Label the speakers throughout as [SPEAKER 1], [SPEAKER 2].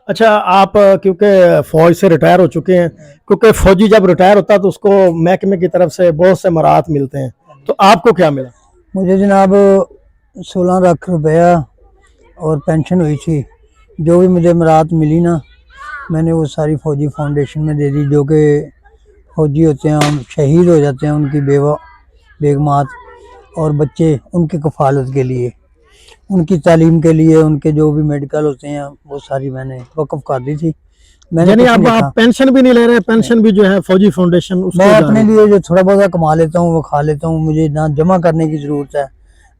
[SPEAKER 1] अच्छा, आप क्योंकि फौज से रिटायर हो चुके हैं, क्योंकि फौजी जब रिटायर होता है तो उसको महकमे की तरफ से बहुत से मराहत मिलते हैं, तो आपको क्या मिला?
[SPEAKER 2] मुझे जनाब 16 लाख रुपया और पेंशन हुई थी। जो भी मुझे मराहत मिली ना, मैंने वो सारी फौजी फाउंडेशन में दे दी। जो कि फौजी होते हैं, हम शहीद हो जाते हैं, उनकी बेगमात और बच्चे, उनकी कफ़ालत के लिए, उनकी तालीम के लिए, उनके जो भी मेडिकल होते हैं, वो सारी मैंने वक़्फ़ कर दी थी। मैंने
[SPEAKER 1] यानी
[SPEAKER 2] कुछ
[SPEAKER 1] अब
[SPEAKER 2] नहीं
[SPEAKER 1] आप
[SPEAKER 2] था।
[SPEAKER 1] पेंशन भी नहीं ले रहे, पेंशन भी जो है फौजी फाउंडेशन उसको
[SPEAKER 2] मैं
[SPEAKER 1] जा
[SPEAKER 2] अपने
[SPEAKER 1] रही है।
[SPEAKER 2] लिए जो थोड़ा बहुत कमा लेता हूँ वो खा लेता हूँ। मुझे ना जमा करने की ज़रूरत है,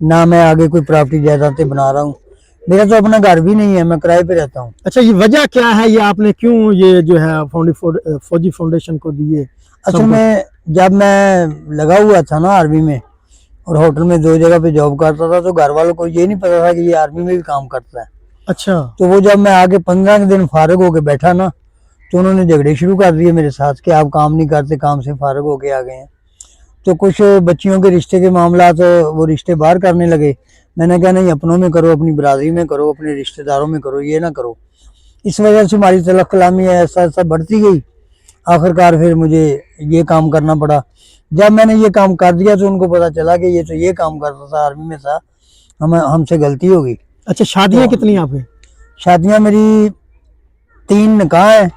[SPEAKER 2] ना मैं आगे कोई प्रॉपर्टी जायदादें बना रहा हूँ। मेरा तो अपना घर भी नहीं है, मैं किराए पे रहता हूँ।
[SPEAKER 1] अच्छा, ये वजह क्या है, ये आपने क्यों ये जो है फौजी फाउंडेशन को दिए?
[SPEAKER 2] असल में जब मैं लगा हुआ था ना आर्मी में, और होटल में 2 जगह पे जॉब करता था, तो घर वालों को ये नहीं पता था कि ये आर्मी में भी काम करता है।
[SPEAKER 1] अच्छा,
[SPEAKER 2] तो वो जब मैं आगे 15 दिन फारिग होके बैठा ना, तो उन्होंने झगड़े शुरू कर दिए मेरे साथ कि आप काम नहीं करते, काम से फारिग होके आ गए हैं। तो कुछ बच्चियों के रिश्ते के मामला, तो वो रिश्ते बाहर करने लगे। मैंने कहा नहीं, अपनों में करो, अपनी बरादरी में करो, अपने रिश्तेदारों में करो, ये ना करो। इस वजह से हमारी तलख कलामी ऐसा ऐसा बढ़ती गई। आखिरकार फिर मुझे ये काम करना पड़ा। जब मैंने ये काम कर दिया तो उनको पता चला कि ये तो ये काम करता था, आर्मी में था, हमसे गलती हो गई।
[SPEAKER 1] अच्छा, शादियां
[SPEAKER 2] तो
[SPEAKER 1] कितनी आपकी?
[SPEAKER 2] शादियां मेरी 3 निकाह है,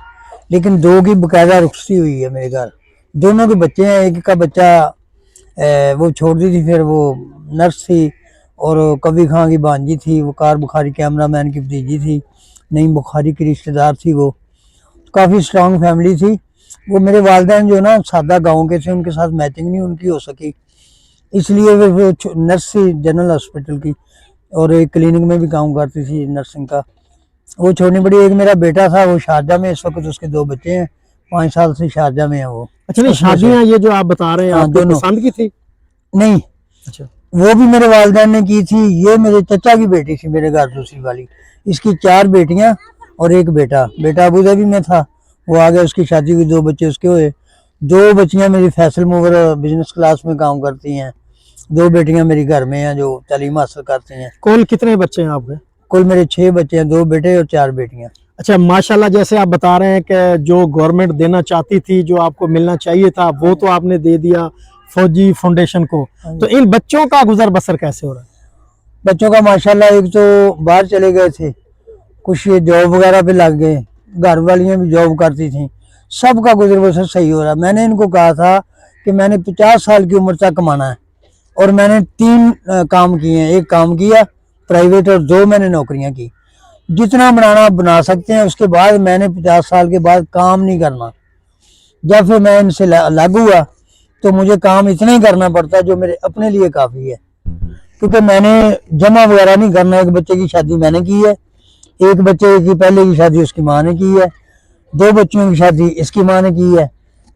[SPEAKER 2] लेकिन 2 की बकायदा रुखसती हुई है मेरे घर। दोनों के बच्चे हैं। एक का बच्चा वो छोड़ दी थी, फिर वो नर्स थी, और कबीर खां की भांजी थी, वकार बुखारी कैमरा मैन की भतीजी थी, नईम बुखारी की रिश्तेदार थी। वो काफ़ी स्ट्रांग फैमिली थी। वो मेरे वालिदैन जो ना सादा गांव के थे, उनके साथ मैचिंग नहीं उनकी हो सकी, इसलिए वो नर्स थी जनरल हॉस्पिटल की, और एक क्लिनिक में भी काम करती थी नर्सिंग का। वो छोड़नी पड़ी। एक मेरा बेटा था, वो शारजा में, इस वक्त उसके 2 बच्चे हैं, 5 साल से शारजा में है वो।
[SPEAKER 1] अच्छा, नहीं
[SPEAKER 2] उसमें से
[SPEAKER 1] शादियां ये जो आप बता रहे हैं
[SPEAKER 2] हाँ,
[SPEAKER 1] आपको
[SPEAKER 2] दोनों
[SPEAKER 1] पसंद की थी?
[SPEAKER 2] नहीं,
[SPEAKER 1] अच्छा,
[SPEAKER 2] वो भी मेरे वालिदैन ने की थी। ये मेरे चचा की बेटी थी मेरे घर, दूसरी वाली। इसकी 4 बेटियां और एक बेटा। बेटा अबू धाबी में था, वो आ गया, उसकी शादी हुई, 2 बच्चे उसके हुए। 2 बच्चियां मेरी फैसल मूवर बिजनेस क्लास में काम करती हैं। 2 बेटियां मेरी घर में हैं जो तालीम हासिल करती हैं।
[SPEAKER 1] कुल कितने बच्चे हैं आपके?
[SPEAKER 2] कुल मेरे 6 बच्चे हैं, 2 बेटे और 4 बेटियां।
[SPEAKER 1] अच्छा, माशाल्लाह, जैसे आप बता रहे हैं कि जो गवर्नमेंट देना चाहती थी, जो आपको मिलना चाहिए था, वो तो आपने दे दिया फौजी फाउंडेशन को, तो इन बच्चों का गुजर बसर कैसे हो रहा है?
[SPEAKER 2] बच्चों का माशाल्लाह, एक तो बाहर चले गए थे, कुछ ये जॉब वगैरह पे लग गए, घर वालियाँ भी जॉब करती थी, सबका गुजर बसर सही हो रहा। मैंने इनको कहा था कि मैंने 50 साल की उम्र तक कमाना है, और मैंने 3 काम किए हैं। एक काम किया प्राइवेट, और 2 मैंने नौकरियां की। जितना बनाना बना सकते हैं, उसके बाद मैंने 50 साल के बाद काम नहीं करना। जब फिर मैं इनसे अलग हुआ, तो मुझे काम इतना ही करना पड़ता जो मेरे अपने लिए काफ़ी है, क्योंकि मैंने जमा वगैरह नहीं करना। एक बच्चे की शादी मैंने की है, एक बच्चे की पहले की शादी उसकी माँ ने की है, 2 बच्चियों की शादी इसकी माँ ने की है।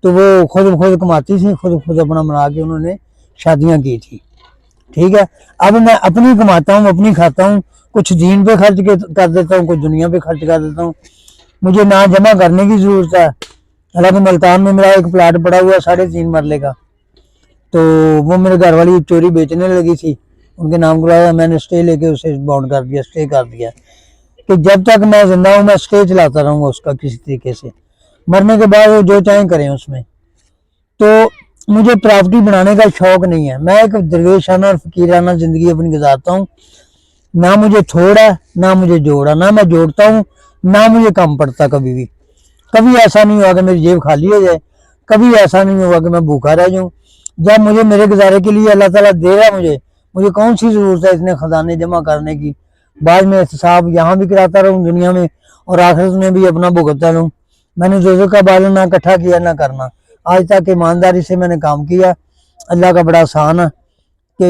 [SPEAKER 2] तो वो खुद कमाती थी, खुद अपना बना के उन्होंने शादियाँ की थी। ठीक है, अब मैं अपनी कमाता हूँ, अपनी खाता हूँ, कुछ दीन पे खर्च कर देता हूँ, कुछ दुनिया पे खर्च कर देता हूँ। मुझे ना जमा करने की ज़रूरत है। हालांकि मुल्तान में मेरा एक प्लाट पड़ा हुआ है 3.5 मरले का, तो वो मेरे घर वाली चोरी बेचने लगी थी, उनके नाम कराया, मैंने स्टे लेके उसे बाउंड कर दिया, स्टे कर दिया कि जब तक मैं जिंदा हूँ मैं स्टे चलाता रहूँगा उसका किसी तरीके से। मरने के बाद वो जो चाहें करें उसमें। तो मुझे प्रॉपर्टी बनाने का शौक नहीं है। मैं एक दरवेशाना और फकीराना ज़िंदगी अपनी गुजारता हूँ। ना मुझे थोड़ा, ना मुझे जोड़ा, ना मैं जोड़ता हूँ, ना मुझे कम पड़ता कभी भी। कभी ऐसा नहीं हुआ कि मेरी जेब खाली हो जाए, कभी ऐसा नहीं हुआ कि मैं भूखा रह जाऊँ। जब मुझे मेरे गुजारे के लिए अल्लाह ताला दे रहा है, मुझे कौन सी ज़रूरत है इतने खजाने जमा करने की। बाद में हिसाब यहाँ भी कराता रहूँ दुनिया में, और आखिरत में भी अपना भुगतता रहूँ। मैंने दोज़ख का बाल ना इकट्ठा किया ना करना, आज तक ईमानदारी से मैंने काम किया। अल्लाह का बड़ा आसान है कि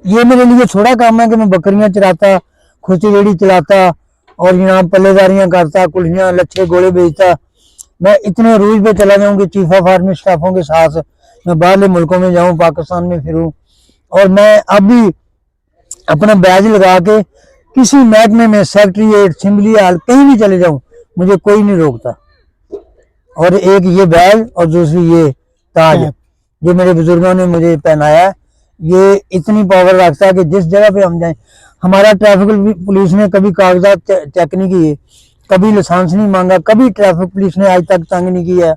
[SPEAKER 2] ये मेरे लिए थोड़ा काम है कि मैं बकरियां चराता, खुशी रेड़ी चलाता, और जनाब पल्लेदारियां करता, कुल्हियां लच्छे गोले बेचता। मैं इतने रूज पे चला जाऊँ कि चीफ ऑफ आर्मी स्टाफों के साथ मैं बाहरले मुल्कों में जाऊँ, पाकिस्तान में फिरूँ, और मैं अभी अपना बैज लगा के किसी महकमे में, सेक्रेटरीट, असेंबली हाल, कहीं भी चले जाऊँ, मुझे कोई नहीं रोकता। और एक ये बैज, और दूसरी ये ताज, जो मेरे बुजुर्गों ने मुझे पहनाया, ये इतनी पावर रखता है कि जिस जगह पे हम जाएं, हमारा ट्रैफिक पुलिस ने कभी कागजात चेक नहीं किए کبھی لائسنس نہیں مانگا, کبھی ٹریفک پولیس نے آج تک تنگ نہیں کیا ہے.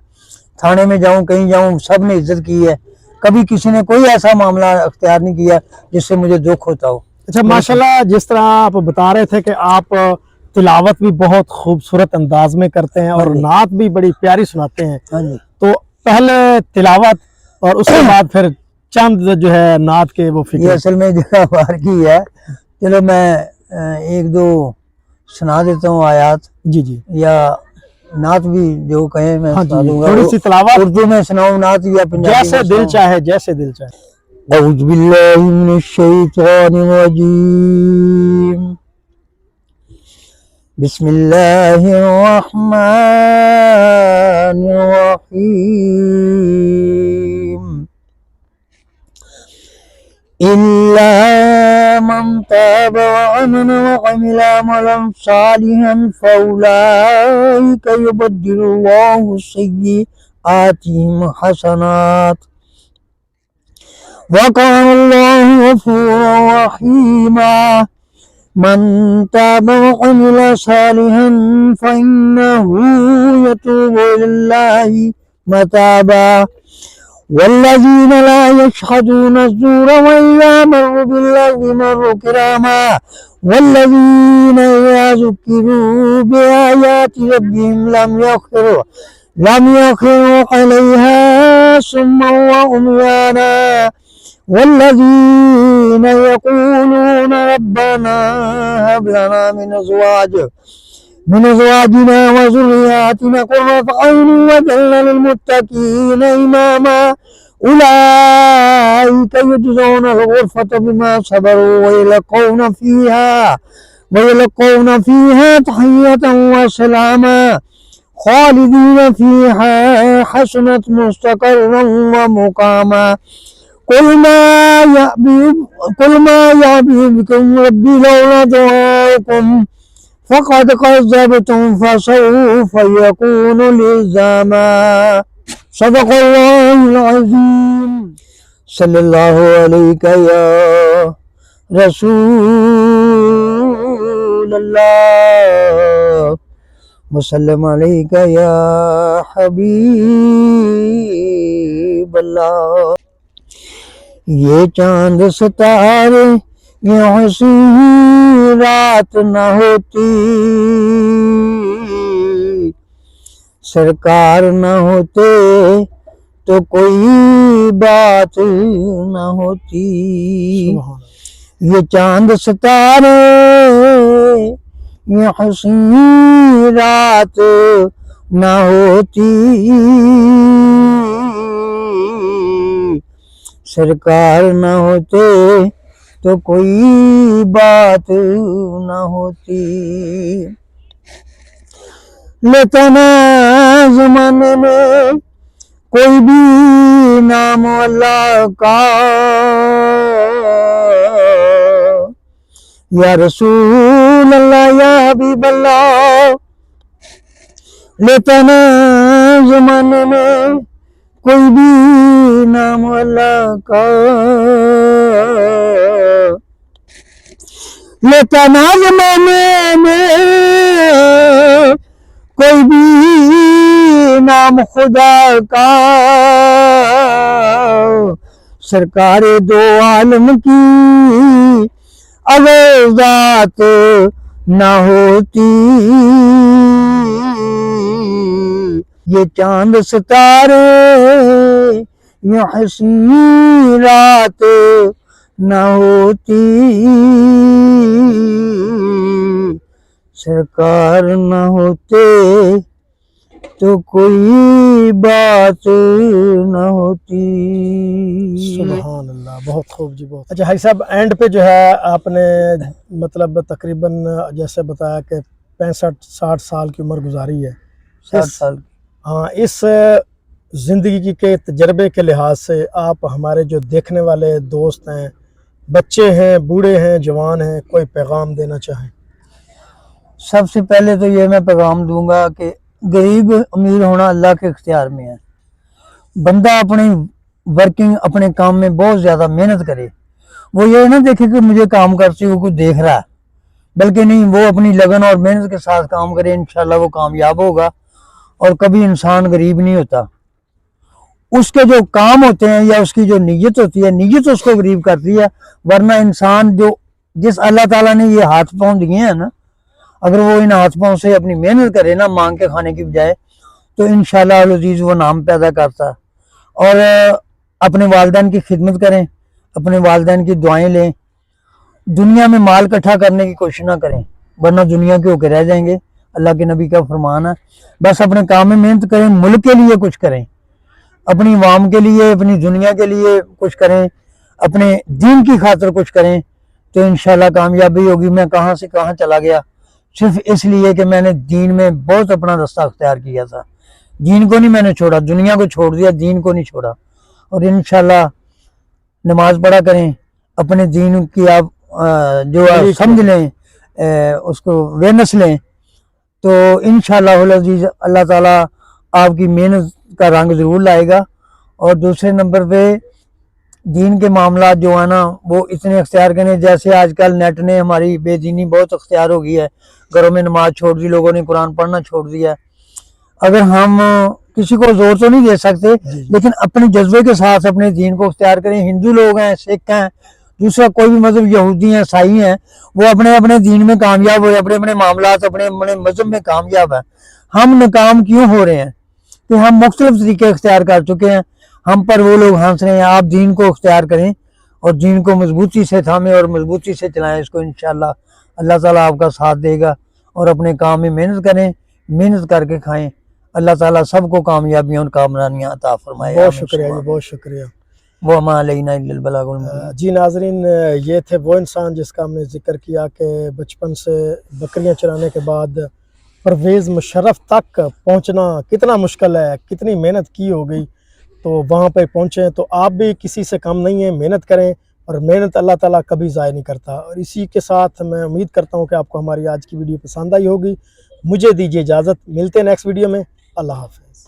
[SPEAKER 2] تھانے میں جاؤں کہیں جاؤں سب نے عزت کی ہے, کبھی کسی نے کوئی ایسا معاملہ اختیار نہیں کیا جس سے مجھے دکھ ہوتا ہو.
[SPEAKER 1] اچھا ماشاءاللہ, جس طرح آپ بتا رہے تھے کہ آپ تلاوت بھی بہت خوبصورت انداز میں کرتے ہیں اور نعت بھی بڑی پیاری سناتے ہیں,
[SPEAKER 2] ہاں جی,
[SPEAKER 1] تو پہلے تلاوت اور اس کے بعد پھر چند جو ہے نعت کے وہ
[SPEAKER 2] یہ
[SPEAKER 1] فکر.
[SPEAKER 2] اصل میں جگہ بار کی ہے. چلو میں ایک دو سنا دیتا ہوں آیات,
[SPEAKER 1] جی جی
[SPEAKER 2] یا نعت بھی جو کہیں میں
[SPEAKER 1] ہاں
[SPEAKER 2] سنا
[SPEAKER 1] جی,
[SPEAKER 2] دوں گا.
[SPEAKER 1] تھوڑی سی تلاوت
[SPEAKER 2] اردو میں سناؤں نعت یا پنجابی
[SPEAKER 1] جیسے
[SPEAKER 2] میں
[SPEAKER 1] دل
[SPEAKER 2] سناؤں؟
[SPEAKER 1] چاہے, جیسے دل چاہے.
[SPEAKER 2] اعوذ باللہ من الشیطان الرجیم, بسم اللہ الرحمن الرحیم, إلا من تاب وآمن وعمل عملا صالحا فأولئك يبدل الله سيئاتهم حسنات وكان الله غفورا رحيما. من تاب وعمل صالحا فإنه يتوب إلى الله متابا. والذين لا يشهدون الزور وإذا مروا باللغو مروا كراما. والذين إذا ذكروا بآيات ربهم لم يخروا عليها صما وعميانا. والذين يقولون ربنا هب لنا من أزواجنا وذرياتنا قرة أعين واجعلنا للمتقين إماما. أولئك يجزون الغرفة بما صبروا ويلقون فيها تحية وسلاما خالدين فيها حسنت مستقرا ومقاما. قل ما يعبئ بكم ربي لولا دعاؤكم فقد كذبتم فسوف يكون لزاما. صدق الله العظيم. صلى الله عليك يا رسول الله وسلم عليك يا حبيب الله. یہ چاند ستارے یہ حسین رات نہ ہوتی, سرکار نہ ہوتے تو کوئی بات نہ ہوتی. یہ چاند ستارے یہ حسین رات نہ ہوتی, سرکار نہ ہوتے تو کوئی بات نہ ہوتی. لیتا نا زمانے میں کوئی بھی نام اللہ کا, یا رسول اللہ یا حبیب اللہ. لیتا نا زمانے میں کوئی بھی نام اللہ کا, لیتا نا زمانے میں کوئی بھی نام خدا کا, سرکار دو عالم کی اگر ذات نہ ہوتی. یہ چاند ستارے یہ حسین رات نہ ہوتی, سرکار نہ ہوتے تو کوئی بات نہ ہوتی.
[SPEAKER 1] سبحان اللہ, بہت خوب جی, بہت اچھا. حاجی صاحب اینڈ پہ جو ہے آپ نے مطلب تقریباً جیسے بتایا کہ 65-60 سال کی عمر گزاری ہے.
[SPEAKER 2] 60 سال.
[SPEAKER 1] ہاں, اس زندگی کے تجربے کے لحاظ سے آپ ہمارے جو دیکھنے والے دوست ہیں, بچے ہیں, بوڑھے ہیں, جوان ہیں, کوئی پیغام دینا چاہیں؟
[SPEAKER 2] سب سے پہلے تو یہ میں پیغام دوں گا کہ غریب امیر ہونا اللہ کے اختیار میں ہے. بندہ اپنی ورکنگ اپنے کام میں بہت زیادہ محنت کرے, وہ یہ نہ دیکھے کہ مجھے کام کرتے ہوئے کوئی دیکھ رہا ہے, بلکہ نہیں، وہ اپنی لگن اور محنت کے ساتھ کام کرے، انشاءاللہ وہ کامیاب ہوگا. اور کبھی انسان غریب نہیں ہوتا، اس کے جو کام ہوتے ہیں یا اس کی جو نیت ہوتی ہے، نیت اس کو غریب کرتی ہے. ورنہ انسان جو جس اللہ تعالیٰ نے یہ ہاتھ پاؤں دیے ہیں نا، اگر وہ ان ہاتھ پاؤں سے اپنی محنت کرے نا مانگ کے کھانے کی بجائے، تو انشاءاللہ العزیز وہ نام پیدا کرتا ہے. اور اپنے والدین کی خدمت کریں، اپنے والدین کی دعائیں لیں. دنیا میں مال اکٹھا کرنے کی کوشش نہ کریں، ورنہ دنیا کے ہو کے رہ جائیں گے. اللہ کے نبی کا فرمان ہے. بس اپنے کام میں محنت کریں، ملک کے لیے کچھ کریں، اپنی عوام کے لیے، اپنی دنیا کے لیے کچھ کریں، اپنے دین کی خاطر کچھ کریں، تو انشاءاللہ کامیابی ہوگی. میں کہاں سے کہاں چلا گیا صرف اس لیے کہ میں نے دین میں بہت اپنا رستہ اختیار کیا تھا. دین کو نہیں میں نے چھوڑا، دنیا کو چھوڑ دیا، دین کو نہیں چھوڑا. اور انشاءاللہ نماز پڑھا کریں، اپنے دین کی آپ جو آپ سمجھ لیں، اس کو اویئرنیس لیں، تو انشاءاللہ العزیز اللہ تعالیٰ آپ کی محنت کا رنگ ضرور لائے گا. اور دوسرے نمبر پہ دین کے معاملات جو ہے نا وہ اتنے اختیار کریں. جیسے آج کل نیٹ نے ہماری بے دینی بہت اختیار ہو گئی ہے، گھروں میں نماز چھوڑ دی، لوگوں نے قرآن پڑھنا چھوڑ دیا. اگر ہم کسی کو زور تو نہیں دے سکتے، لیکن اپنے جذبے کے ساتھ اپنے دین کو اختیار کریں. ہندو لوگ ہیں، سکھ ہیں، دوسرا کوئی بھی مذہب، یہودی ہیں، عیسائی ہیں، وہ اپنے اپنے دین میں کامیاب ہوئے، اپنے اپنے معاملات اپنے اپنے مذہب میں کامیاب ہیں. ہم ناکام کیوں ہو رہے ہیں؟ کہ ہم مختلف طریقے اختیار کر چکے ہیں، ہم پر وہ لوگ ہنس رہے ہیں. آپ دین کو اختیار کریں اور دین کو مضبوطی سے تھامیں اور مضبوطی سے چلائیں اس کو. انشاءاللہ اللہ تعالیٰ آپ کا ساتھ دے گا. اور اپنے کام میں محنت کریں، محنت کر کے کھائیں. اللہ تعالیٰ سب کو کامیابیاں اور کامرانیاں عطا فرمائے.
[SPEAKER 1] بہت شکریہ جی، بہت شکریہ.
[SPEAKER 2] وَمَا عَلَيْنَا إِلَّا الْبَلَاغُ الْمُبِينُ.
[SPEAKER 1] جی ناظرین، یہ تھے وہ انسان جس کا ہم نے ذکر کیا کہ بچپن سے بکریاں چرانے کے بعد پرویز مشرف تک پہنچنا کتنا مشکل ہے، کتنی محنت کی ہو گئی تو وہاں پہ پہنچے. تو آپ بھی کسی سے کم نہیں ہیں، محنت کریں، اور محنت اللہ تعالیٰ کبھی ضائع نہیں کرتا. اور اسی کے ساتھ میں امید کرتا ہوں کہ آپ کو ہماری آج کی ویڈیو پسند آئی ہوگی. مجھے دیجیے اجازت، ملتے ہیں نیکسٹ ویڈیو میں. اللہ حافظ.